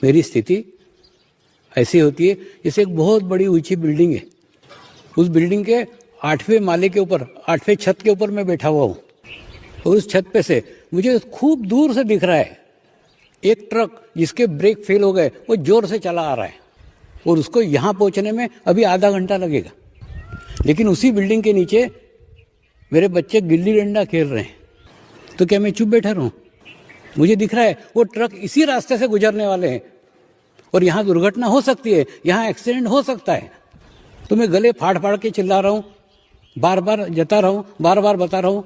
मेरी स्थिति ऐसी होती है जैसे एक बहुत बड़ी ऊंची बिल्डिंग है, उस बिल्डिंग के 8वें माले के ऊपर, 8वें छत के ऊपर मैं बैठा हुआ हूँ और उस छत पे से मुझे खूब दूर से दिख रहा है एक ट्रक जिसके ब्रेक फेल हो गए, वो जोर से चला आ रहा है और उसको यहाँ पहुँचने में अभी आधा घंटा लगेगा। लेकिन उसी बिल्डिंग के नीचे मेरे बच्चे गिल्ली डंडा खेल रहे हैं, तो क्या मैं चुप बैठा रहूं? मुझे दिख रहा है वो ट्रक इसी रास्ते से गुजरने वाले हैं और यहाँ दुर्घटना हो सकती है, यहाँ एक्सीडेंट हो सकता है। तो मैं गले फाड़ फाड़ के चिल्ला रहा हूँ, बार बार जता रहा हूँ, बार बार बता रहा हूँ,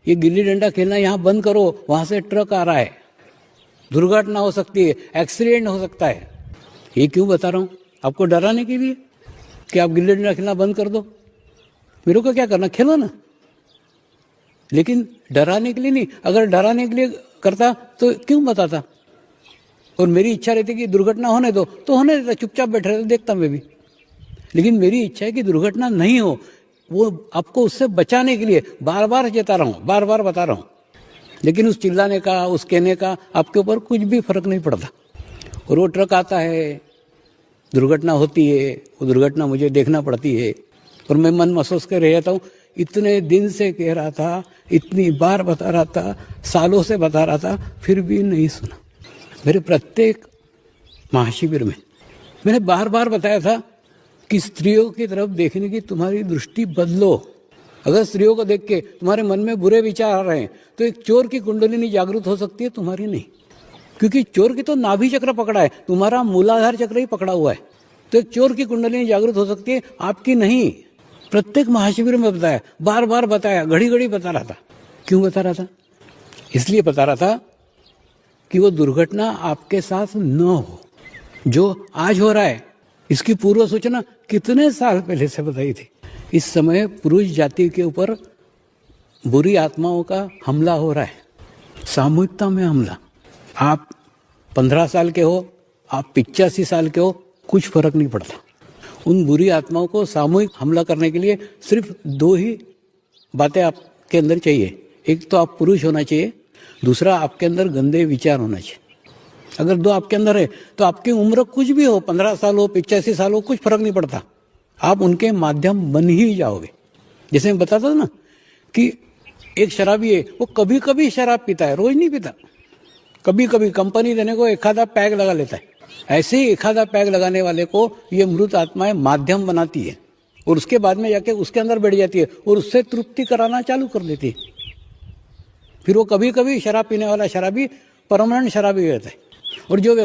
ये गिल्ली डंडा खेलना यहाँ बंद करो, वहाँ से ट्रक आ रहा है, दुर्घटना हो सकती है, एक्सीडेंट हो सकता है। ये क्यों बता रहा हूँ? आपको डराने के लिए कि आप गिल्ली डंडा खेलना बंद कर दो। मेरे को क्या करना, खेलो ना, लेकिन डराने के लिए नहीं। अगर डराने के लिए करता तो क्यों बताता? और मेरी इच्छा रहती कि दुर्घटना होने दो तो होने देता, चुपचाप बैठ रहता, देखता मैं भी। लेकिन मेरी इच्छा है कि दुर्घटना नहीं हो, वो आपको उससे बचाने के लिए बार बार चेता रहा हूँ, बार बार बता रहा हूँ। लेकिन उस चिल्लाने का, उस कहने का आपके ऊपर कुछ भी फर्क नहीं पड़ता। और वो ट्रक आता है, दुर्घटना होती है, वो दुर्घटना मुझे देखना पड़ती है और मैं मन महसूस कर रह जाता हूँ, इतने दिन से कह रहा था, इतनी बार बता रहा था, सालों से बता रहा था, फिर भी नहीं सुना। मेरे प्रत्येक महाशिविर में मैंने बार बार बताया था कि स्त्रियों की तरफ देखने की तुम्हारी दृष्टि बदलो। अगर स्त्रियों को देख के तुम्हारे मन में बुरे विचार आ रहे हैं तो एक चोर की कुंडलिनी जागृत हो सकती है, तुम्हारी नहीं। क्योंकि चोर की तो नाभि चक्र पकड़ा है, तुम्हारा मूलाधार चक्र ही पकड़ा हुआ है। तो एक चोर की कुंडलिनी जागृत हो सकती है, आपकी नहीं। प्रत्येक महाशिविर में बताया, बार बार बताया, घड़ी घड़ी बता रहा था। क्यों बता रहा था? इसलिए बता रहा था कि वो दुर्घटना आपके साथ न हो। जो आज हो रहा है इसकी पूर्व सूचना कितने साल पहले से बताई थी। इस समय पुरुष जाति के ऊपर बुरी आत्माओं का हमला हो रहा है, सामूहिकता में हमला। आप 15 साल के हो, आप 85 साल के हो, कुछ फर्क नहीं पड़ता। उन बुरी आत्माओं को सामूहिक हमला करने के लिए सिर्फ 2 ही बातें आपके अंदर चाहिए। एक तो आप पुरुष होना चाहिए, दूसरा आपके अंदर गंदे विचार होना चाहिए। अगर 2 आपके अंदर है तो आपकी उम्र कुछ भी हो, 15 साल हो, 85 साल हो, कुछ फर्क नहीं पड़ता, आप उनके माध्यम बन ही जाओगे। जैसे मैं बताता था ना कि एक शराबी है, वो कभी कभी शराब पीता है, रोज नहीं पीता, कभी कभी कंपनी देने को एक आधा पैग लगा लेता है। ऐसे ही एक आधा पैग लगाने वाले को ये मृत आत्माएं माध्यम बनाती है और उसके बाद में जाके उसके अंदर बैठ जाती है और उससे तृप्ति कराना चालू कर देती है। फिर वो कभी कभी शराब पीने वाला शराबी परमानेंट शराबी रहता है। और जो व्यक्ति